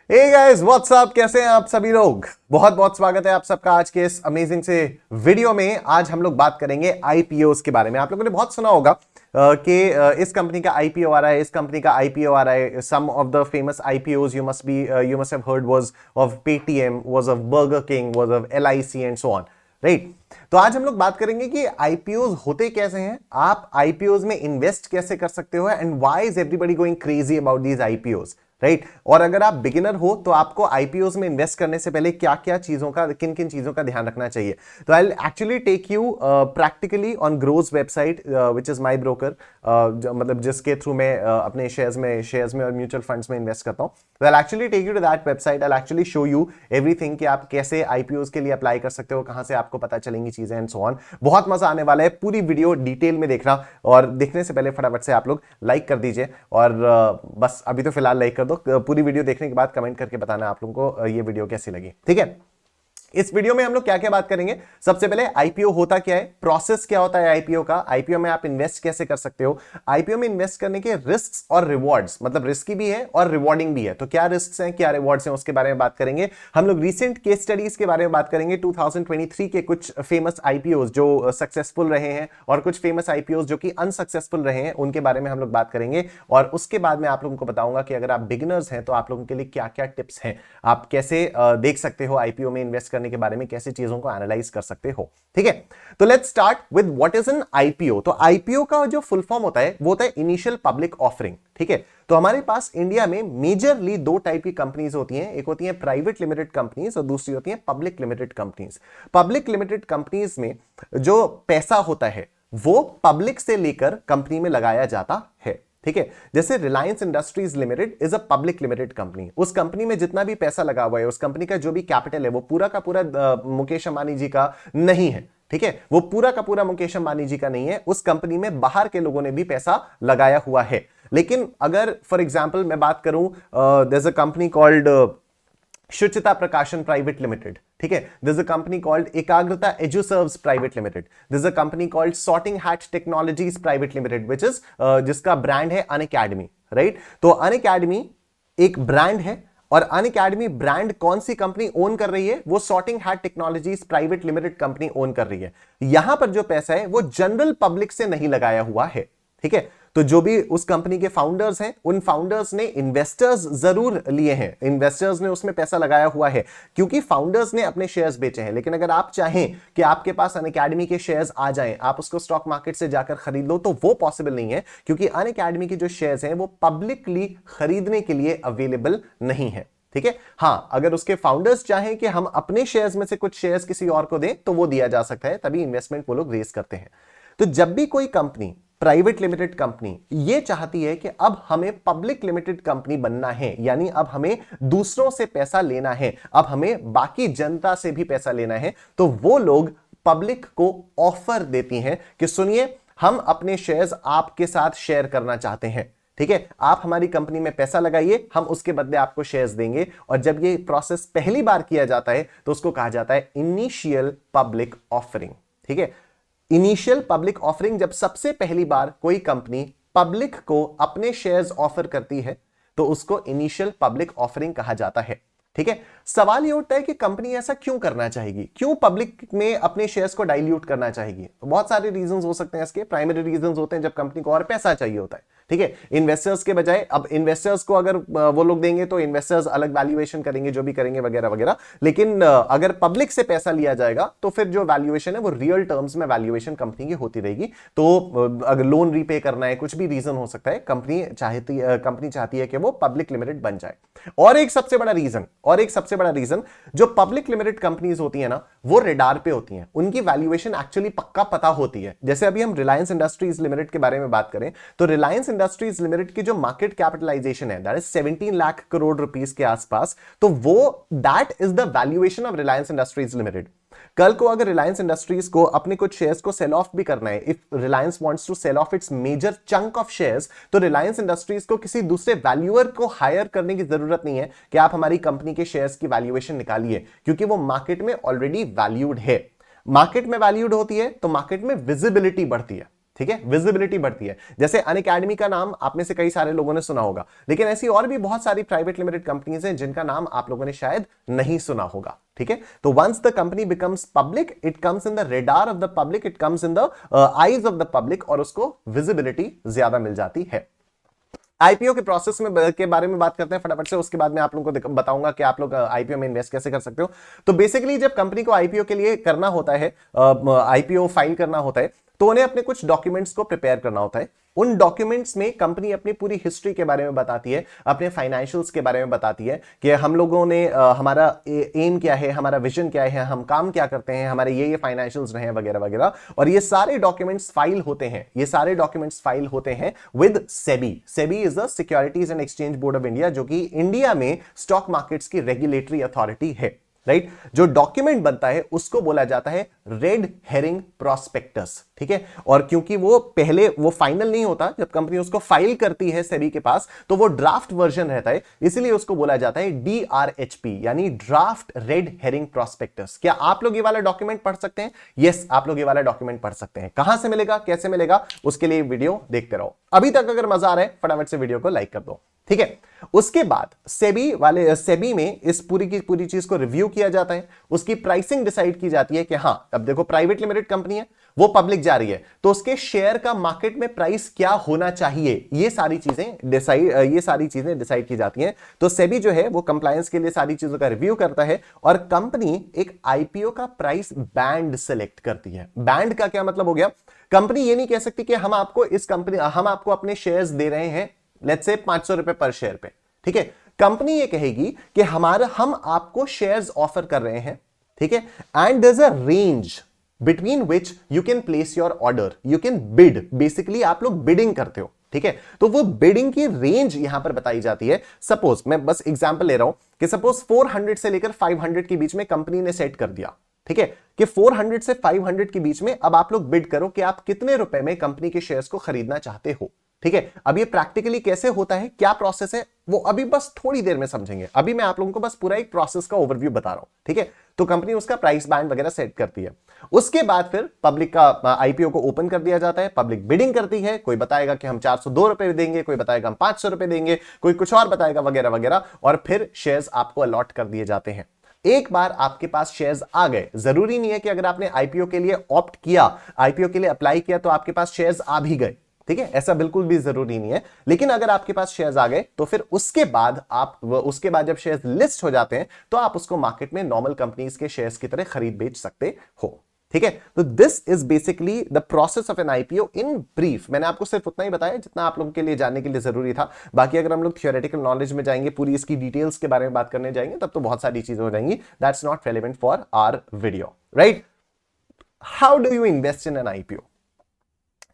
Hey guys what's up, कैसे हैं आप सभी लोग। बहुत बहुत स्वागत है आप सबका आज के इस अमेजिंग से वीडियो में। आज हम लोग बात करेंगे आईपीओस के बारे में। आप लोगों ने बहुत सुना होगा कि इस कंपनी का आईपीओ आ रहा है, इस कंपनी का आईपीओ आ रहा है। Some of the famous IPOs you must have heard was of Paytm, was of Burger King, was of LIC and so on, right. तो आज हम लोग बात करेंगे कि आईपीओस होते कैसे हैं, आप आईपीओस में इन्वेस्ट कैसे कर सकते हो, and why is everybody going crazy about these IPOs, right. और अगर आप बिगिनर हो तो आपको आईपीओस में इन्वेस्ट करने से पहले क्या क्या चीजों का, किन किन चीजों का ध्यान रखना चाहिए। तो I will actually take you practically on Groww's website which is my broker, मतलब जिसके थ्रू मैं अपने शेयर्स में और म्यूचुअल फंड्स में इन्वेस्ट करता हूं। तो I will actually take you to that website, I will actually show you everything कि आप कैसे आईपीओस के लिए अप्लाई कर सकते हो, कहां से आपको पता चलेंगी चीजें एंड सो ऑन। बहुत मजा आने वाला है, पूरी वीडियो डिटेल में देखना। और देखने से पहले फटाफट से आप लोग लाइक कर दीजिए, और बस अभी तो फिलहाल लाइक कर दो। पूरी वीडियो देखने के बाद कमेंट करके बताना आप लोगों को ये वीडियो कैसी लगी, ठीक है। इस वीडियो में हम लोग क्या क्या बात करेंगे। सबसे पहले आईपीओ होता क्या है, प्रोसेस क्या होता है आईपीओ का, आईपीओ में आप इन्वेस्ट कैसे कर सकते हो, आईपीओ में इन्वेस्ट करने के रिस्क्स और रिवॉर्ड्स, मतलब रिस्की भी है और रिवॉर्डिंग भी है। तो क्या रिस्क्स हैं, क्या रिवॉर्ड्स हैं, उसके बारे में बात करेंगे। हम लोग रीसेंट केस स्टडीज के बारे में बात करेंगे, 2023 के कुछ फेमस आईपीओस जो सक्सेसफुल रहे हैं और कुछ फेमस आईपीओस जो कि अनसक्सेसफुल रहे हैं, उनके बारे में हम लोग बात करेंगे। और उसके बाद में आप लोगों को बताऊंगा कि अगर आप बिगिनर्स हैं तो आप लोगों के लिए क्या क्या टिप्स हैं, आप कैसे देख सकते हो आईपीओ में इन्वेस्ट करने के बारे में, कैसे चीजों को एनालाइज कर सकते हो, ठीक है। तो let's start with what is an IPO. तो आईपीओ का जो फुल फॉर्म होता है वो होता है इनिशियल पब्लिक ऑफरिंग, ठीक है। तो हमारे पास इंडिया में मेजरली दो टाइप की कंपनीज होती हैं, एक होती है प्राइवेट लिमिटेड कंपनीज और दूसरी होती है public limited companies. Public limited companies में जो पैसा होता है वो पब्लिक से लेकर कंपनी में लगाया जाता है, ठीक है। जैसे Reliance industries limited is a public limited company, उस कंपनी में जितना भी पैसा लगा हुआ है, उस कंपनी का जो भी कैपिटल है वो पूरा का पूरा मुकेश अंबानी जी का नहीं है, ठीक है। वो पूरा का पूरा मुकेश अंबानी जी का नहीं है, उस कंपनी में बाहर के लोगों ने भी पैसा लगाया हुआ है। लेकिन अगर फॉर एग्जांपल मैं बात करूं, there is a company called Shuchita Prakashan private limited, ठीक है। This is a company called Ekagrata Eduserves private limited, this is a company called sorting hat technologies private limited, which is जिसका ब्रांड है अनअकैडमी, राइट। तो Unacademy एक brand है, और Unacademy brand कौन सी company own कर रही है, वो sorting hat technologies private limited company own कर रही है। यहां पर जो पैसा है वो जनरल पब्लिक से नहीं लगाया हुआ है, ठीक है। तो जो भी उस कंपनी के फाउंडर्स हैं, उन फाउंडर्स ने इन्वेस्टर्स जरूर लिए हैं, इन्वेस्टर्स ने उसमें पैसा लगाया हुआ है क्योंकि फाउंडर्स ने अपने शेयर्स बेचे हैं। लेकिन अगर आप चाहें कि आपके पास अनअकैडमी के शेयर्स आ जाएं, आप उसको स्टॉक मार्केट से जाकर खरीद लो, तो वो पॉसिबल नहीं है क्योंकि अनअकैडमी के जो शेयर्स हैं वो पब्लिकली खरीदने के लिए अवेलेबल नहीं है, ठीक है। हां, अगर उसके फाउंडर्स चाहें कि हम अपने शेयर्स में से कुछ शेयर्स किसी और को दें तो वो दिया जा सकता है, तभी इन्वेस्टमेंट वो लोग रेज करते हैं। तो जब भी कोई कंपनी, प्राइवेट लिमिटेड कंपनी, ये चाहती है कि अब हमें पब्लिक लिमिटेड कंपनी बनना है, यानी अब हमें दूसरों से पैसा लेना है, अब हमें बाकी जनता से भी पैसा लेना है, तो वो लोग पब्लिक को ऑफर देती हैं कि सुनिए, हम अपने शेयर्स आपके साथ शेयर करना चाहते हैं, ठीक है। आप हमारी कंपनी में पैसा लगाइए, हम उसके बदले आपको शेयर्स देंगे। और जब ये प्रोसेस पहली बार किया जाता है तो उसको कहा जाता है इनिशियल पब्लिक ऑफरिंग, ठीक है। इनिशियल पब्लिक ऑफरिंग, जब सबसे पहली बार कोई कंपनी पब्लिक को अपने शेयर्स ऑफर करती है तो उसको इनिशियल पब्लिक ऑफरिंग कहा जाता है, ठीक है। सवाल ये उठता है कि कंपनी ऐसा क्यों करना चाहेगी, क्यों पब्लिक में अपने शेयर्स को डाइल्यूट करना चाहेगी। तो बहुत सारे रीजंस हो सकते हैं इसके। प्राइमरी रीजंस होते हैं जब कंपनी को और पैसा चाहिए होता है, ठीक है, इन्वेस्टर्स के बजाय। अब इन्वेस्टर्स को अगर वो लोग देंगे तो इन्वेस्टर्स अलग वैल्यूएशन करेंगे, जो भी करेंगे वगैरह वगैरह। लेकिन अगर पब्लिक से पैसा लिया जाएगा तो फिर जो वैल्यूएशन है वो रियल टर्म्स में वैल्यूएशन कंपनी की होती रहेगी। तो अगर लोन रीपे करना है, कुछ भी रीजन हो सकता है, कंपनी चाहती है कि वो पब्लिक लिमिटेड बन जाए। और एक सबसे बड़ा रीजन, जो पब्लिक लिमिटेड कंपनीज होती है ना, वो रेडार पे होती हैं, उनकी वैल्यूएशन एक्चुअली पक्का पता होती है। जैसे अभी हम रिलायंस इंडस्ट्रीज लिमिटेड के बारे में बात करें तो रिलायंस इंडस्ट्रीज लिमिटेड की जो मार्केट कैपिटलाइजेशन है that is 17 lakh crore rupees के आसपास, तो वो that is the valuation of Reliance industries limited. कल को अगर रिलायंस इंडस्ट्रीज को अपने कुछ शेयर्स को सेल ऑफ भी करना है, if Reliance wants to sell off its major chunk of shares, तो रिलायंस इंडस्ट्रीज को किसी दूसरे वैल्यूअर को हायर करने की जरूरत नहीं है कि आप हमारी कंपनी के शेयर्स की वैल्यूएशन निकालिए, क्योंकि वो मार्केट में ऑलरेडी वैल्यूड है। मार्केट में वैल्यूड होती है तो मार्केट में विजिबिलिटी बढ़ती है, ठीक है, विजिबिलिटी बढ़ती है। जैसे अनअकैडमी का नाम आप में से कई सारे लोगों ने सुना होगा, लेकिन ऐसी और भी बहुत सारी प्राइवेट लिमिटेड कंपनीज हैं जिनका नाम आप लोगों ने शायद नहीं सुना होगा। ठीक है, तो once the company becomes public, it comes in the radar of the public, it comes in the eyes of the public, और उसको विजिबिलिटी ज्यादा मिल जाती है। आईपीओ के प्रोसेस में के बारे में बात करते हैं फटाफट से, उसके बाद मैं आप लोगों को बताऊंगा कि आप लोग आईपीओ में इन्वेस्ट कैसे कर सकते हो। तो बेसिकली जब कंपनी को आईपीओ के लिए करना होता है, आईपीओ फाइल करना होता है, तो उन्हें अपने कुछ डॉक्यूमेंट्स को प्रिपेयर करना होता है। उन डॉक्यूमेंट्स में कंपनी अपनी पूरी हिस्ट्री के बारे में बताती है, अपने फाइनेंशियल्स के बारे में बताती है कि हम लोगों ने हमारा एम क्या है, हमारा विजन क्या है, हम काम क्या करते हैं, हमारे ये फाइनेंशियल्स रहे वगैरह वगैरह। और ये सारे डॉक्यूमेंट्स फाइल होते हैं, ये सारे डॉक्यूमेंट्स फाइल होते हैं with SEBI. SEBI is the securities and exchange board of India, जो कि इंडिया में स्टॉक मार्केट्स की रेगुलेटरी अथॉरिटी है। राइट, जो डॉक्यूमेंट बनता है उसको बोला जाता है रेड हेरिंग प्रोस्पेक्टस। ठीक है, और क्योंकि वो पहले वो फाइनल नहीं होता, जब कंपनी उसको फाइल करती है सेबी के पास, तो वो ड्राफ्ट वर्जन रहता है, इसलिए उसको बोला जाता है DRHP, यानी ड्राफ्ट रेड हेरिंग प्रोस्पेक्टस। क्या आप लोग ये वाला डॉक्यूमेंट पढ़ सकते हैं? यस, आप लोग ये वाला डॉक्यूमेंट पढ़ सकते हैं। कहां से मिलेगा, कैसे मिलेगा, उसके लिए वीडियो देखते रहो। अभी तक अगर मजा आ रहा है फटाफट से वीडियो को लाइक कर दो। ठीक है, उसके बाद सेबी में इस पूरी की पूरी चीज को रिव्यू किया जाता है, उसकी प्राइसिंग डिसाइड की जाती है कि हाँ, अब देखो प्राइवेट लिमिटेड कंपनी है, वो पब्लिक जा रही है, तो उसके शेयर का मार्केट में प्राइस क्या होना चाहिए, ये सारी चीजें डिसाइड की जाती हैं। तो सेबी जो है वो कंप्लायंस के लिए सारी चीजों का रिव्यू करता है, और कंपनी एक आईपीओ का प्राइस बैंड सेलेक्ट करती है। बैंड का क्या मतलब हो गया? कंपनी ये नहीं कह सकती कि हम आपको अपने शेयर्स दे रहे हैं लेट्स से 500 रुपए पर शेयर पे। ठीक है, कंपनी ये कहेगी कि हम आपको शेयर्स ऑफर कर रहे हैं। ठीक है, and there is a range between which you can place your order, you can bid. Basically आप लोग बिडिंग करते हो। ठीक है, तो वो बिडिंग की रेंज यहां पर बताई जाती है। सपोज मैं बस एग्जांपल ले रहा हूं कि सपोज 400 से लेकर 500 के बीच में कंपनी ने सेट कर दिया। ठीक है, कि 400 से 500 के बीच में अब आप लोग बिड करो कि आप कितने रुपए में कंपनी के शेयर्स को खरीदना चाहते हो। ठीक है, अब ये प्रैक्टिकली कैसे होता है, क्या प्रोसेस है, वो अभी बस थोड़ी देर में समझेंगे। अभी मैं आप लोगों को बस पूरा एक प्रोसेस का ओवरव्यू बता रहा हूं। ठीक है, तो कंपनी उसका प्राइस बैंड वगैरह सेट करती है। उसके बाद फिर पब्लिक का आईपीओ को ओपन कर दिया जाता है, पब्लिक बिडिंग करती है। कोई बताएगा कि हम 402 रुपए देंगे, कोई बताएगा हम 500 रुपए देंगे, कोई कुछ और बताएगा वगैरह वगैरह, और फिर शेयर्स आपको अलॉट कर दिए जाते हैं। एक बार आपके पास शेयर्स आ गए, जरूरी नहीं है कि अगर आपने आईपीओ के लिए ऑप्ट किया, आईपीओ के लिए अप्लाई किया, तो आपके पास शेयर्स आ भी गए। ठीक है, ऐसा बिल्कुल भी जरूरी नहीं है, लेकिन अगर आपके पास शेयर्स आ गए तो फिर उसके बाद जब शेयर्स लिस्ट हो जाते हैं तो आप उसको मार्केट में नॉर्मल कंपनीज के शेयर्स की तरह खरीद बेच सकते हो। ठीक है, तो this is basically the process of N IPO in brief. मैंने आपको सिर्फ उतना ही बताया जितना आप लोगों के लिए जानने के लिए जरूरी था। बाकी अगर हम लोग थियोरेटिकल नॉलेज में जाएंगे, पूरी इसकी डिटेल्स के बारे में बात करने जाएंगे, तब तो बहुत सारी चीजें हो जाएंगी। That's not relevant for our video, right? How do you invest in an IPO?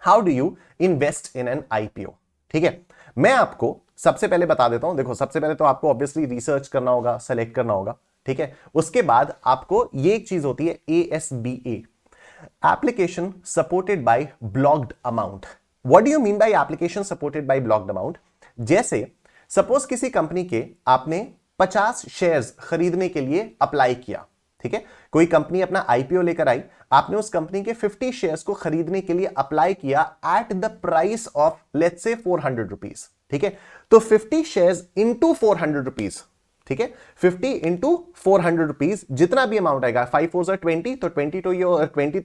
How do you invest in an IPO? ठीक है, मैं आपको सबसे पहले बता देता हूं। देखो, सबसे पहले तो आपको ऑब्वियसली रिसर्च करना होगा, सेलेक्ट करना होगा। ठीक है, उसके बाद आपको ये एक चीज होती है ASBA, application supported by blocked amount. What do you mean by application supported by blocked amount? जैसे सपोज किसी कंपनी के आपने 50 शेयर्स खरीदने के लिए अप्लाई किया। ठीक है, कोई कंपनी अपना आईपीओ लेकर आई, आपने उस कंपनी के 50 शेयर्स को खरीदने के लिए अप्लाई किया at the price of let's say 400 rupees. ठीक है, तो 50 शेयर्स इंटू 400 रुपीज। ठीक है, 50 इंटू 400 रुपीज, जितना भी अमाउंट आएगा, 5 4 20, तो 20 तो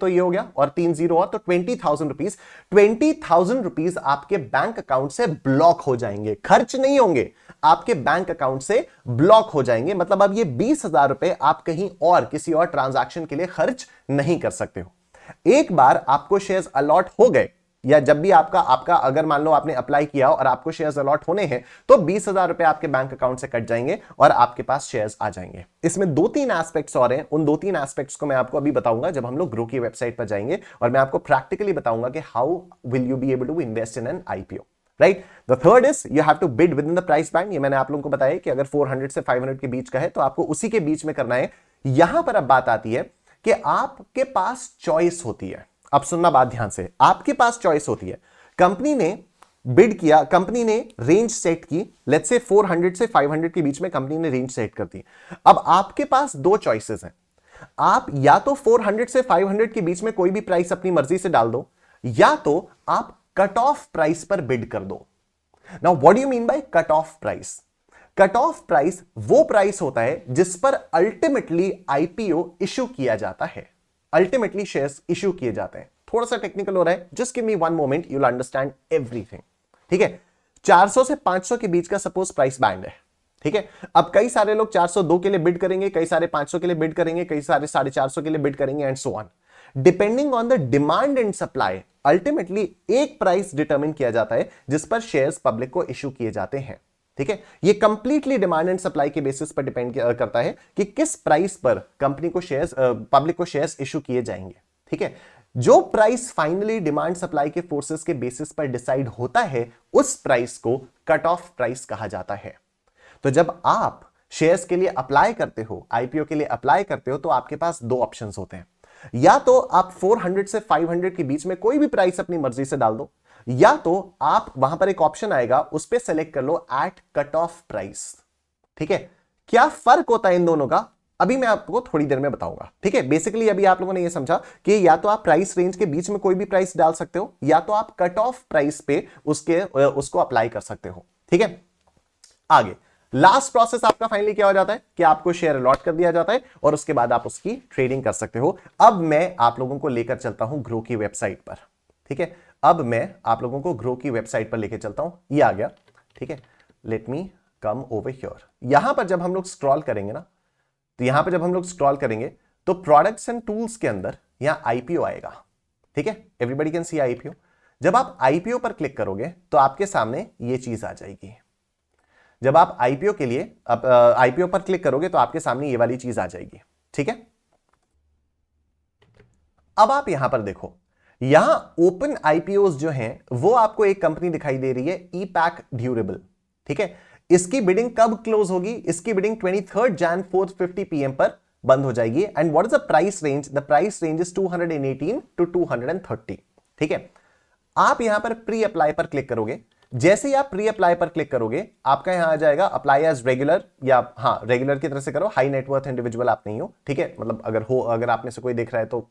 ये हो गया, और 3 0 और, तो 20,000 रुपीज। 20,000 रुपीज आपके बैंक अकाउंट से ब्लॉक हो जाएंगे, खर्च नहीं होंगे, आपके बैंक अकाउंट से ब्लॉक हो जाएंगे। मतलब अब ये 20,000 रुपए आप कहीं और किसी और ट्रांजैक्शन के लिए खर्च नहीं कर सकते हो। एक बार आपको शेयर्स अलॉट हो गए, या जब भी आपका अगर मान लो आपने अप्लाई किया और आपको शेयर्स अलॉट होने हैं, तो 20,000 रुपए आपके बैंक अकाउंट से कट जाएंगे और आपके पास शेयर्स आ जाएंगे। इसमें 2-3 एस्पेक्ट्स और हैं, उन 2-3 एस्पेक्ट्स को मैं आपको अभी बताऊंगा जब हम लोग ग्रो की वेबसाइट पर जाएंगे, और मैं आपको प्रैक्टिकली बताऊंगा कि how will you be able to invest in an IPO, right? The third is you have to bid within the price band. ये मैंने आप लोगों को बताया कि अगर 400 से 500 के बीच का है तो आपको उसी के बीच में करना है। यहां पर अब बात आती है कि आपके पास चॉइस होती है। अब सुनना बात ध्यान से, आपके पास चॉइस होती है। कंपनी ने बिड किया, कंपनी ने रेंज सेट की, लेट्स से 400 से 500 के बीच में कंपनी ने रेंज सेट कर दी। अब आपके पास दो चॉइसेस हैं, आप या तो 400 से 500 के बीच में कोई भी प्राइस अपनी मर्जी से डाल दो, या तो आप कट ऑफ प्राइस पर बिड कर दो। Now what do you mean by cut off price? Cut off price वो प्राइस होता है जिस पर अल्टीमेटली आईपीओ इशू किया जाता है, अल्टीमेटली शेयर्स इशू किए जाते हैं। थोड़ा सा टेक्निकल हो रहा है, just give me one moment, you will understand everything. ठीक है, 400 से 500 के बीच का सपोज प्राइस बैंड है। ठीक है, अब कई सारे लोग 402 के लिए बिड करेंगे, कई सारे 500 के लिए बिड करेंगे, कई सारे 450 के लिए बिड करेंगे and so on. Depending on the demand and supply ultimately एक प्राइस डिटरमिन किया जाता है जिस पर शेयर्स पब्लिक को इशू किए जाते हैं। ठीक है, ये कंप्लीटली डिमांड एंड सप्लाई के बेसिस पर डिपेंड करता है कि किस प्राइस पर कंपनी को शेयर्स, पब्लिक को शेयर्स इशू किए जाएंगे। ठीक है, जो प्राइस फाइनली डिमांड सप्लाई के फोर्सेस के बेसिस पर डिसाइड होता है उस प्राइस को कट ऑफ प्राइस कहा जाता है। तो जब आप शेयर्स के लिए अप्लाई करते हो, आईपीओ के लिए अप्लाई करते हो, तो आपके पास दो ऑप्शंस होते हैं। या तो आप 400 से 500 के बीच में कोई भी प्राइस अपनी मर्जी से डाल दो, या तो आप वहां पर एक ऑप्शन आएगा उस पर सेलेक्ट कर लो एट कट ऑफ प्राइस। ठीक है, क्या फर्क होता है इन दोनों का अभी मैं आपको थोड़ी देर में बताऊंगा। ठीक है, बेसिकली अभी आप लोगों ने ये समझा कि या तो आप प्राइस रेंज के बीच में कोई भी प्राइस डाल सकते हो, या तो आप कट ऑफ प्राइस पे उसको अप्लाई कर सकते हो। ठीक है, आगे लास्ट प्रोसेस आपका फाइनली क्या हो जाता है कि आपको शेयर अलॉट कर दिया जाता है और उसके बाद आप उसकी ट्रेडिंग कर सकते हो। अब मैं आप लोगों को लेकर चलता हूं ग्रो की वेबसाइट पर। ठीक है, अब मैं आप लोगों को ग्रो की वेबसाइट पर लेकर चलता हूं। ये आ गया। ठीक है, let me come over here. यहां पर जब हम लोग स्क्रॉल करेंगे ना, तो यहां पर जब हम लोग स्क्रॉल करेंगे तो प्रोडक्ट्स एंड टूल्स के अंदर यहां आईपीओ आएगा। ठीक है, एवरीबॉडी कैन सी आईपीओ। जब आप आईपीओ पर क्लिक करोगे तो आपके सामने ये चीज आ जाएगी। जब आप आईपीओ के लिए आईपीओ पर क्लिक करोगे तो आपके सामने ये वाली चीज आ जाएगी। ठीक है, अब आप यहां पर देखो, यहां ओपन आईपीओ जो हैं वो आपको एक कंपनी दिखाई दे रही है, ई पैक ड्यूरेबल। ठीक है, इसकी बिडिंग कब क्लोज होगी? इसकी बिडिंग 23 जैन 4:50 PM पर बंद हो जाएगी। And what is the price range? The price range is 218 to 230। ठीक है, आप यहां पर प्री अप्लाई पर क्लिक करोगे। जैसे ही आप प्री अप्लाई पर क्लिक करोगे आपका यहां आ जाएगा अप्लाई एज रेगुलर, या हाँ रेगुलर की तरह से करो, हाई नेटवर्थ इंडिविजुअल आप नहीं हो। ठीक है, मतलब अगर आप में से कोई देख रहा है तो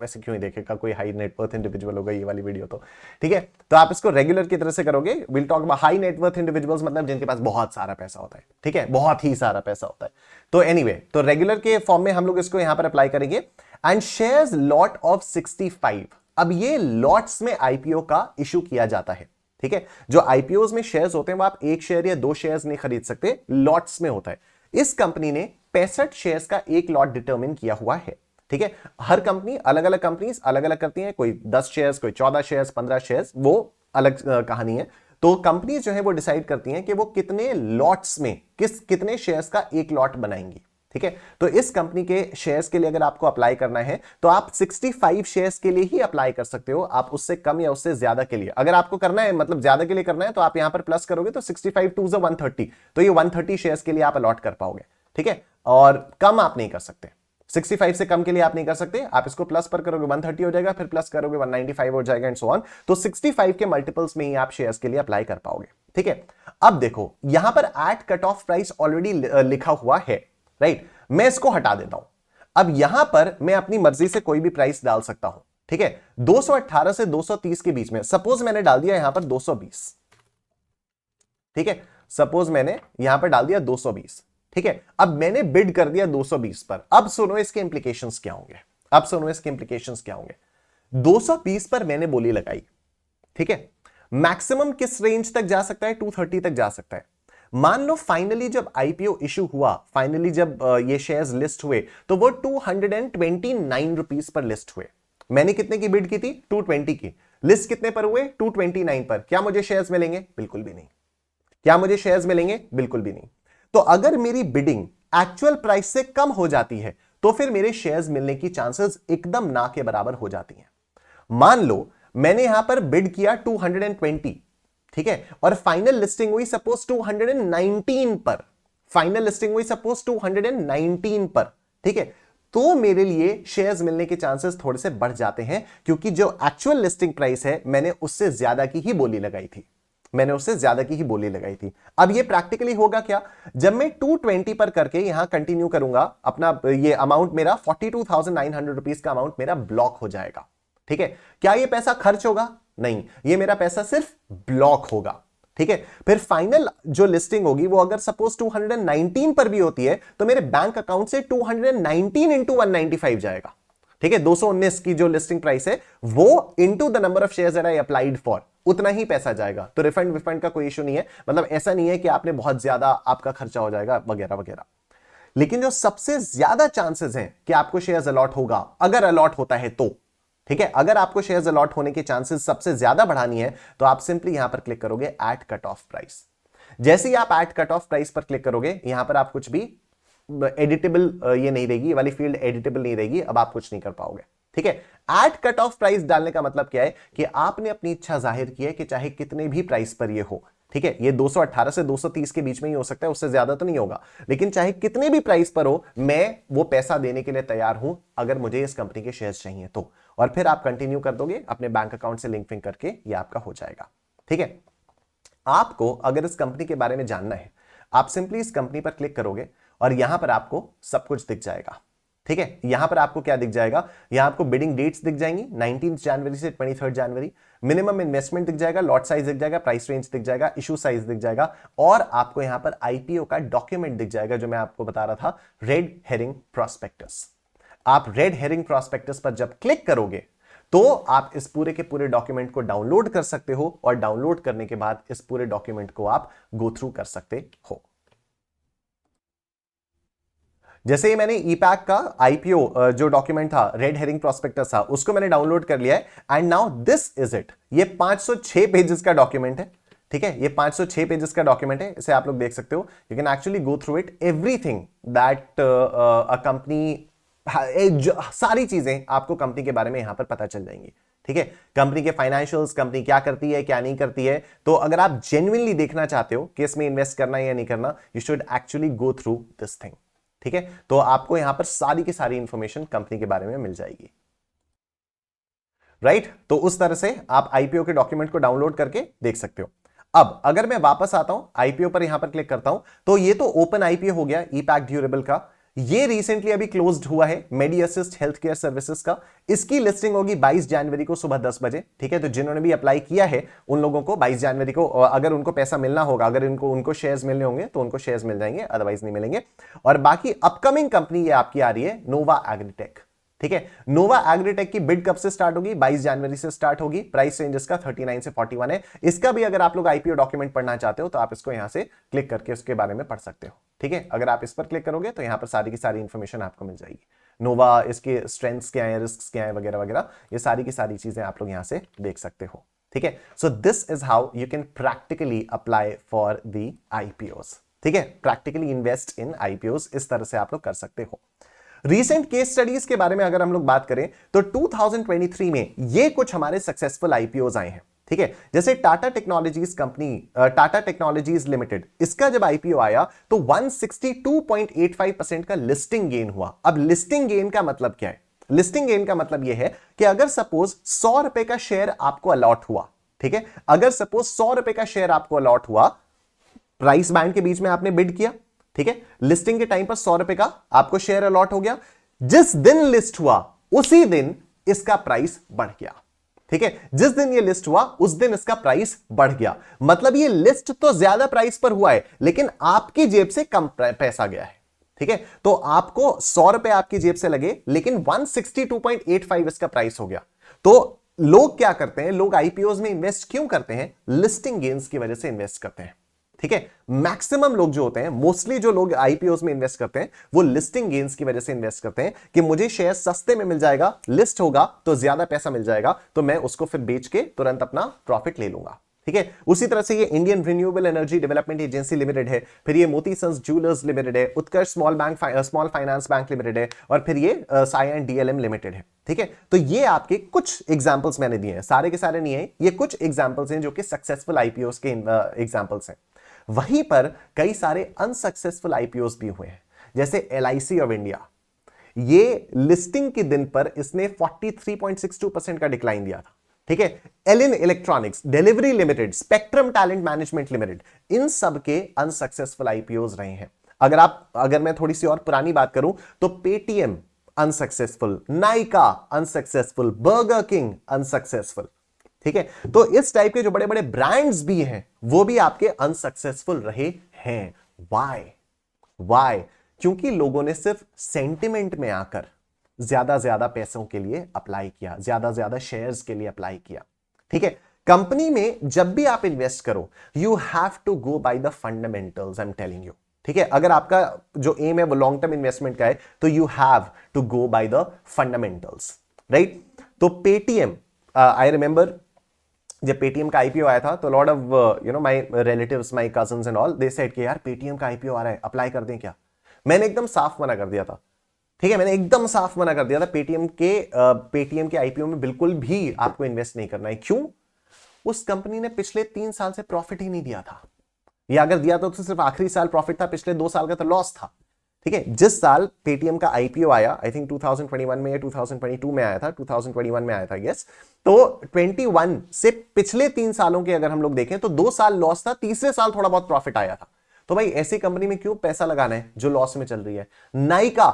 वैसे क्यों ही देखेगा, कोई हाई नेटवर्थ इंडिविजुअल होगा ये वाली वीडियो तो। ठीक है, तो आप इसको रेगुलर की तरह से करोगे। Will talk about high net worth individuals, मतलब जिनके पास बहुत सारा पैसा होता है। ठीक है, बहुत ही सारा पैसा होता है। तो एनीवे, तो रेगुलर के फॉर्म में हम लोग इसको यहां पर अप्लाई करेंगे। And shares lot of 65। अब ये लॉट्स में आईपीओ का इशू किया जाता है। ठीक है, जो आईपीओ में शेयर्स होते हैं वो आप एक शेयर या दो शेयर्स नहीं खरीद सकते, लॉट्स में होता है। इस कंपनी ने 65 शेयर्स का एक लॉट डिटरमिन किया हुआ है। ठीक है, हर कंपनी अलग अलग कंपनीज अलग अलग करती हैं, कोई 10 शेयर्स, कोई 14 शेयर्स, 15 शेयर्स, वो अलग कहानी है। तो कंपनी जो है वो डिसाइड करती हैं कि वो कितने लॉट्स में कितने शेयर्स का एक लॉट बनाएंगी। ठीक है, तो इस कंपनी के शेयर्स के लिए अगर आपको अप्लाई करना है तो आप 65 शेयर्स के लिए ही अप्लाई कर सकते हो। आप उससे कम या उससे ज्यादा के लिए, अगर आपको करना है, मतलब ज्यादा के लिए करना है, तो आप यहां पर प्लस करोगे तो 65 टू 130, तो ये 130 शेयर्स के लिए आप अलॉट कर पाओगे। ठीक है, और कम आप नहीं कर सकते, 65 से कम के लिए आप नहीं कर सकते। आप इसको प्लस पर करोगे 130 हो जाएगा, फिर प्लस करोगे 195 हो जाएगा एंड सो ऑन। तो 65 के मल्टीपल्स में ही आप शेयर्स के लिए अप्लाई कर पाओगे। ठीक है, अब देखो यहां पर at cut off price already लिखा हुआ है, राइट? मैं इसको हटा देता हूं। अब यहां पर मैं अपनी मर्जी से कोई भी प्राइस डाल सकता हूं। ठीक है, 218 से 230 के बीच में, सपोज मैंने डाल दिया यहां पर 220। ठीक है, सपोज मैंने यहां पर डाल दिया 220। ठीक है, अब मैंने बिड कर दिया 220 पर। अब सुनो इसके इंप्लीकेशंस क्या होंगे, अब सुनो इसके इंप्लीकेशंस क्या होंगे। 220 पर मैंने बोली लगाई। ठीक है, मैक्सिमम किस रेंज तक जा सकता है? 230 तक जा सकता है। मान लो फाइनली जब आईपीओ इशू हुआ, फाइनली जब ये शेयर्स लिस्ट हुए, तो वो 229 रुपीस पर लिस्ट हुए। मैंने कितने की बिड की थी? 220 की। लिस्ट कितने पर हुए? 229 पर। क्या मुझे शेयर्स मिलेंगे? बिल्कुल भी नहीं। क्या मुझे शेयर्स मिलेंगे? बिल्कुल भी नहीं। तो अगर मेरी बिडिंग एक्चुअल प्राइस से कम हो जाती है तो फिर मेरे शेयर्स मिलने की चांसेस एकदम ना के बराबर हो जाती हैं। मान लो मैंने यहां पर बिड किया 220, ठीक है, और फाइनल लिस्टिंग हुई सपोज 219 पर। फाइनल लिस्टिंग हुई सपोज 219 पर। ठीक है, तो मेरे लिए शेयर्स मिलने के चांसेस थोड़े से बढ़ जाते हैं, क्योंकि जो एक्चुअल लिस्टिंग प्राइस है मैंने उससे ज्यादा की ही बोली लगाई थी। मैंने उससे ज्यादा की ही बोली लगाई थी। अब ये प्रैक्टिकली होगा क्या? जब मैं 220 पर करके यहां कंटिन्यू करूंगा अपना, ये अमाउंट मेरा 42,900 रुपीस का अमाउंट मेरा ब्लॉक हो जाएगा। ठीक है, क्या ये पैसा खर्च होगा? नहीं, ये मेरा पैसा सिर्फ ब्लॉक होगा। ठीक है, फिर फाइनल जो लिस्टिंग होगी वो अगर सपोज 219 पर भी होती है तो मेरे बैंक अकाउंट से 219 इंटू 195 जाएगा। ठीक है, 219 की जो लिस्टिंग प्राइस है वो into the number of shares that I applied for, उतना ही पैसा जाएगा। तो रिफंड विफंड का कोई इशू नहीं है, मतलब ऐसा नहीं है कि आपने बहुत ज्यादा आपका खर्चा हो जाएगा वगैरह वगैरह। लेकिन जो सबसे ज्यादा चांसेस हैं कि आपको शेयर्स अलॉट होगा, अगर अलॉट होता है तो, ठीक है, अगर आपको शेयर्स अलॉट होने के चांसेस सबसे ज्यादा बढ़ानी है तो आप सिंपली यहां पर क्लिक करोगे एट कट ऑफ प्राइस। जैसे ही आप एट कट ऑफ प्राइस पर क्लिक करोगे, यहां पर आप कुछ भी एडिटेबल ये नहीं रहेगी, ये वाली फील्ड एडिटेबल नहीं रहेगी, अब आप कुछ नहीं कर पाओगे। ठीक है, एट कट ऑफ प्राइस डालने का मतलब क्या है कि आपने अपनी इच्छा जाहिर की है कि चाहे कितने भी प्राइस पर ये हो, ठीक है, ये 218 से 230 के बीच में ही हो सकता है, उससे ज्यादा तो नहीं होगा, लेकिन चाहे कितने भी प्राइस पर हो, मैं वो पैसा देने के लिए तैयार हूं अगर मुझे इस कंपनी के शेयर्स चाहिए तो। और फिर आप कंटिन्यू कर दोगे अपने बैंक अकाउंट से लिंक करके, ये आपका हो जाएगा। ठीक है, आपको अगर इस कंपनी के बारे में जानना है, आप सिंपली इस कंपनी पर क्लिक करोगे और यहां पर आपको सब कुछ दिख जाएगा। ठीक है, यहां पर आपको क्या दिख जाएगा, यहां आपको बिडिंग डेट्स दिख जाएंगी 19 जनवरी से 23 जनवरी, मिनिमम इन्वेस्टमेंट दिख जाएगा, लॉट साइज दिख जाएगा, प्राइस रेंज दिख जाएगा, इशू साइज दिख जाएगा, और आपको यहां पर आईपीओ का डॉक्यूमेंट दिख जाएगा जो मैं आपको बता रहा था, रेड हेरिंग प्रॉस्पेक्टस। आप रेड हेरिंग प्रॉस्पेक्टस पर जब क्लिक करोगे तो आप इस पूरे के पूरे डॉक्यूमेंट को डाउनलोड कर सकते हो, और डाउनलोड करने के बाद इस पूरे डॉक्यूमेंट को आप गो थ्रू कर सकते हो। जैसे ही मैंने ईपैक का आईपीओ जो डॉक्यूमेंट था, रेड हेरिंग प्रॉस्पेक्टस था, उसको मैंने डाउनलोड कर लिया है, and now this is it. ये 506 पेजेस का डॉक्यूमेंट है। ठीक है, ये 506 पेजेस का डॉक्यूमेंट है, इसे आप लोग देख सकते हो। You can actually go through it, everything that a company, सारी चीजें आपको कंपनी के बारे में यहां पर पता चल जाएंगी। ठीक है, कंपनी के फाइनेंशियल्स, कंपनी क्या करती है क्या नहीं करती है। तो अगर आप जेन्युइनली देखना चाहते हो कि इसमें इन्वेस्ट करना है या नहीं करना, you should actually go through this thing. ठीक है, तो आपको यहां पर सारी की सारी इंफॉर्मेशन कंपनी के बारे में मिल जाएगी। राइट, तो उस तरह से आप आईपीओ के डॉक्यूमेंट को डाउनलोड करके देख सकते हो। अब अगर मैं वापस आता हूं, आईपीओ पर यहां पर क्लिक करता हूं, तो ये तो ओपन आईपीओ हो गया ईपैक ड्यूरेबल का। ये रिसेंटली अभी क्लोज्ड हुआ है, मेडी असिस्ट हेल्थ केयर सर्विसेज का। इसकी लिस्टिंग होगी 22 जनवरी को सुबह 10 बजे। ठीक है, तो जिन्होंने भी अप्लाई किया है उन लोगों को 22 जनवरी को, अगर उनको पैसा मिलना होगा, अगर उनको शेयर्स मिलने होंगे तो उनको शेयर्स मिल जाएंगे, अदरवाइज नहीं मिलेंगे। और बाकी अपकमिंग कंपनी ये आपकी आ रही है नोवा एग्रीटेक। ठीक है, नोवा एग्रीटेक की बिड कब से स्टार्ट होगी? 22 जनवरी से स्टार्ट होगी। प्राइस रेंज इसका 39 से 41 है। इसका भी अगर आप लोग आईपीओ डॉक्यूमेंट पढ़ना चाहते हो तो आप इसको यहां से क्लिक करके उसके बारे में पढ़ सकते हो। ठीक है, अगर आप इस पर क्लिक करोगे तो यहां पर सारी की सारी इंफॉर्मेशन आपको मिल जाएगी। नोवा, इसके स्ट्रेंथ्स क्या है, रिस्क क्या है, वगैरह वगैरह, ये सारी की सारी चीजें आप लोग यहां से देख सकते हो। ठीक है, so this is how you can practically apply for the IPOs. ठीक है, प्रैक्टिकली इन्वेस्ट इन आईपीओस, इस तरह से आप लोग कर सकते हो। रीसेंट केस स्टडीज के बारे में अगर हम लोग बात करें तो 2023 में ये कुछ हमारे सक्सेसफुल आईपीओज आए हैं। ठीक है, जैसे Tata technologies company, Tata technologies limited, इसका जब आईपीओ आया तो 162.85% का लिस्टिंग गेन हुआ। अब लिस्टिंग गेन का मतलब क्या है? लिस्टिंग गेन का मतलब यह है कि अगर सपोज 100 रुपए का शेयर आपको अलॉट हुआ, ठीक है, अगर सपोज 100 रुपए का शेयर आपको अलॉट हुआ, प्राइस बैंड के बीच में आपने बिड किया, ठीक है, लिस्टिंग के टाइम पर 100 रुपए का आपको शेयर अलॉट हो गया, जिस दिन लिस्ट हुआ उसी दिन इसका प्राइस बढ़ गया। ठीक है, जिस दिन ये लिस्ट हुआ उस दिन इसका प्राइस बढ़ गया। मतलब ये लिस्ट तो ज्यादा प्राइस पर हुआ है लेकिन आपकी जेब से कम पैसा गया है। ठीक है, तो आपको 100 रुपए आपकी जेब से लगे लेकिन 162.85 इसका प्राइस हो गया। तो लोग क्या करते हैं, लोग आईपीओज में इन्वेस्ट क्यों करते हैं? लिस्टिंग गेन्स की वजह से इन्वेस्ट करते हैं। ठीक है, मैक्सिमम लोग जो होते हैं, मोस्टली जो लोग आईपीओस में इन्वेस्ट करते हैं वो लिस्टिंग गेन्स की वजह से इन्वेस्ट करते हैं कि मुझे शेयर सस्ते में मिल जाएगा, लिस्ट होगा तो ज्यादा पैसा मिल जाएगा, तो मैं उसको फिर बेच के तुरंत अपना प्रॉफिट ले लूंगा। ठीक है, उसी तरह से ये Indian renewable energy development agency limited है, फिर ये मोती सन्स ज्वेलर्स लिमिटेड है, उत्कर्ष स्मॉल फाइनेंस बैंक लिमिटेड है, और फिर ये साई एंड डीएलएम लिमिटेड है। ठीक है, तो ये आपके कुछ एग्जांपल्स मैंने दिए हैं, सारे के सारे नहीं है, ये कुछ एग्जांपल्स हैं जो कि सक्सेसफुल आईपीओस के एग्जांपल्स हैं। वहीं पर कई सारे अनसक्सेसफुल आईपीओस भी हुए हैं, जैसे एलआईसी ऑफ इंडिया। ये लिस्टिंग के दिन पर इसने 43.62% का डिक्लाइन दिया था। ठीक है, Elin electronics, Delhivery limited, spectrum talent management limited, इन सब के अनसक्सेसफुल आईपीओस रहे हैं। अगर मैं थोड़ी सी और पुरानी बात करूं तो Paytm, unsuccessful, Nykaa unsuccessful, burger king unsuccessful. ठीक है, तो इस टाइप के जो बड़े बड़े ब्रांड्स भी हैं वो भी आपके अनसक्सेसफुल रहे हैं। वाई? क्योंकि लोगों ने सिर्फ सेंटिमेंट में आकर ज्यादा पैसों के लिए अप्लाई किया, ज्यादा शेयर्स के लिए अप्लाई किया। ठीक है, कंपनी में जब भी आप इन्वेस्ट करो, you have to go by the fundamentals, I am telling you. ठीक है, अगर आपका जो एम है वो लॉन्ग टर्म इन्वेस्टमेंट का है, तो you have to go by the fundamentals, right? तो पेटीएम, आई रिमेंबर जब पेटीएम का आईपीओ आया था, तो lot of my relatives, my cousins and all, they said कि यार पेटीएम का आईपीओ आ रहा है, अप्लाई कर दें क्या? मैंने एकदम साफ मना कर दिया था। ठीक है, मैंने एकदम साफ मना कर दिया था, पेटीएम के आईपीओ में बिल्कुल भी आपको इन्वेस्ट नहीं करना है। क्यों? उस कंपनी ने पिछले 3 साल से प्रॉफिट ही नहीं दिया था, या अगर दिया तो सिर्फ आखिरी साल प्रॉफिट था, पिछले 2 साल का तो लॉस था। ठीक है, जिस साल पेटीएम का आईपीओ आया, आई थिंक 2021 में या 2022 में आया था, 2021 में आया था यस, तो 21 से पिछले 3 सालों के अगर हम लोग देखें तो 2 साल लॉस था, तीसरे साल थोड़ा बहुत प्रॉफिट आया था। तो भाई ऐसी कंपनी में क्यों पैसा लगाना है जो लॉस में चल रही है? Nykaa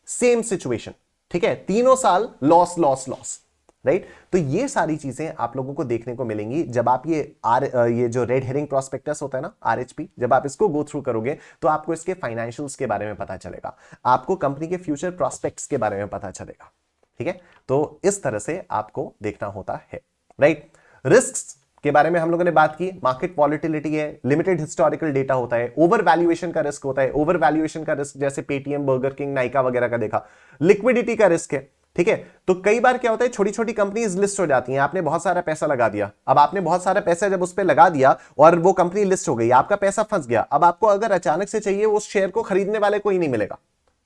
same situation. ठीक है, तीनों साल लॉस लॉस लॉस, राइट? तो ये सारी चीजें आप लोगों को देखने को मिलेंगी जब आप ये जो रेड हेरिंग प्रोस्पेक्टस होता है ना, आरएचपी, जब आप इसको गो थ्रू करोगे तो आपको इसके फाइनेंशियल्स के बारे में पता चलेगा, आपको कंपनी के फ्यूचर प्रोस्पेक्ट्स के बारे में पता चलेगा। ठीक है, तो इस तरह से आपको देखना होता है, राइट? रिस्क के बारे में हम लोगों ने बात की, मार्केट वॉलिटिलिटी है, लिमिटेड हिस्टोरिकल डेटा होता है, ओवर वैल्यूएशन का रिस्क होता है, ओवर वैल्यूएशन का रिस्क जैसे पेटीएम, बर्गर किंग, नाइका वगैरह का देखा, लिक्विडिटी का रिस्क है। ठीक है, तो कई बार क्या होता है, छोटी छोटी कंपनीज लिस्ट हो जाती हैं, आपने बहुत सारा पैसा लगा दिया, अब आपने बहुत सारा पैसा जब उस पर लगा दिया और वो कंपनी लिस्ट हो गई, आपका पैसा फंस गया, अब आपको अगर अचानक से चाहिए, उस शेयर को खरीदने वाले कोई नहीं मिलेगा।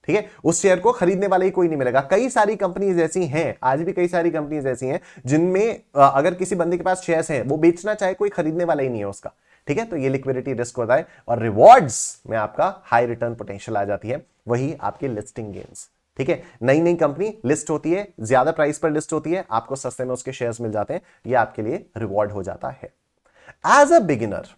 ठीक है, उस शेयर को खरीदने वाले ही कोई नहीं मिलेगा। कई सारी कंपनीज ऐसी हैं, आज भी कई सारी कंपनीज ऐसी हैं जिनमें अगर किसी बंदे के पास शेयर्स हैं, वो बेचना चाहे, कोई खरीदने वाला ही नहीं है उसका। ठीक है, तो ये लिक्विडिटी रिस्क होता है, और रिवॉर्ड्स में आपका हाई रिटर्न पोटेंशियल आ जाती है, वही आपके लिस्टिंग गेन्स। ठीक है, नई नई कंपनी लिस्ट होती है, ज्यादा प्राइस पर लिस्ट होती है, आपको सस्ते में उसके शेयर्स मिल जाते हैं, ये आपके लिए रिवॉर्ड हो जाता है। As a beginner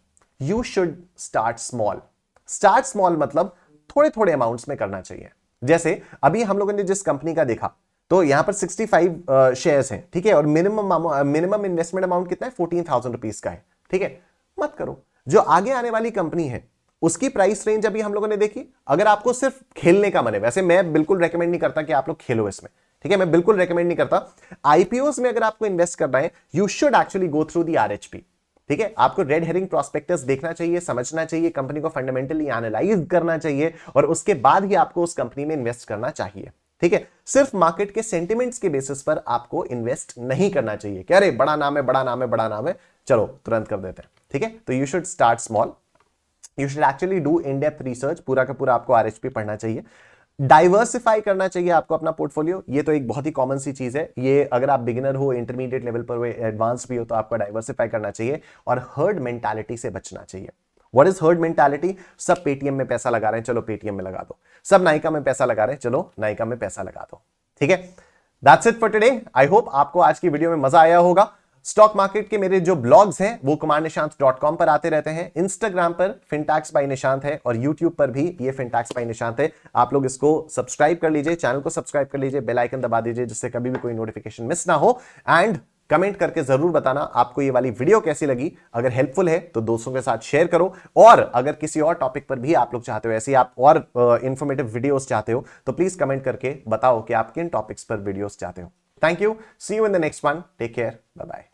you should start small. Start small मतलब थोड़े थोड़े अमाउंट्स में करना चाहिए। जैसे अभी हम लोगों ने जिस कंपनी का देखा, तो यहां पर 65 शेयर्स हैं। ठीक है, और मिनिमम इन्वेस्टमेंट अमाउंट कितना है? 14,000 रुपीज का है। ठीक है, मत करो। जो आगे आने वाली कंपनी है उसकी प्राइस रेंज अभी हम लोगों ने देखी। अगर आपको सिर्फ खेलने का मन है, वैसे मैं बिल्कुल रेकमेंड नहीं करता कि आप लोग खेलो इसमें, ठीक है, मैं बिल्कुल रेकमेंड नहीं करता। आईपीओस में अगर आपको इन्वेस्ट करना है, you should actually go through the RHP. ठीक है, आपको रेड हेरिंग प्रोस्पेक्टस देखना चाहिए, समझना चाहिए, कंपनी को फंडामेंटली एनालाइज करना चाहिए, और उसके बाद ही आपको उस कंपनी में इन्वेस्ट करना चाहिए। ठीक है, सिर्फ मार्केट के सेंटिमेंट्स के बेसिस पर आपको इन्वेस्ट नहीं करना चाहिए कि अरे बड़ा नाम है, बड़ा नाम है, बड़ा नाम है, चलो तुरंत कर देते हैं। ठीक है, तो you should start small, you should actually do in depth research, पूरा का पूरा आपको आरएचपी पढ़ना चाहिए, डाइवर्सिफाई करना चाहिए आपको अपना पोर्टफोलियो। ये तो एक बहुत ही कॉमन सी चीज है, ये अगर आप बिगिनर हो, इंटरमीडिएट लेवल पर हो, एडवांस भी हो, तो आपको डाइवर्सिफाई करना चाहिए, और हर्ड मेंटालिटी से बचना चाहिए। What is herd mentality? सब पेटीएम में पैसा लगा रहे हैं, चलो पेटीएम में लगा दो, सब नाइका में पैसा लगा रहे हैं, चलो नाइका में पैसा लगा दो। ठीक है, that's it for today. I hope आपको आज की वीडियो में मजा आया होगा। स्टॉक मार्केट के मेरे जो ब्लॉग्स हैं वो kumarnishant.com पर आते रहते हैं, इंस्टाग्राम पर फिनटैक्स बाय निशांत है, और यूट्यूब पर भी ये फिनटैक्स बाय निशांत है। आप लोग इसको सब्सक्राइब कर लीजिए, चैनल को सब्सक्राइब कर लीजिए, बेल आइकन दबा दीजिए, जिससे कभी भी कोई नोटिफिकेशन मिस ना हो। एंड कमेंट करके जरूर बताना आपको ये वाली वीडियो कैसी लगी। अगर हेल्पफुल है तो दोस्तों के साथ शेयर करो, और अगर किसी और टॉपिक पर भी आप लोग चाहते हो, ऐसी आप और इंफॉर्मेटिव वीडियोस चाहते हो, तो प्लीज कमेंट करके बताओ कि आप किन टॉपिक्स पर वीडियोस चाहते हो। Thank you, see you in the next one, take care, bye bye.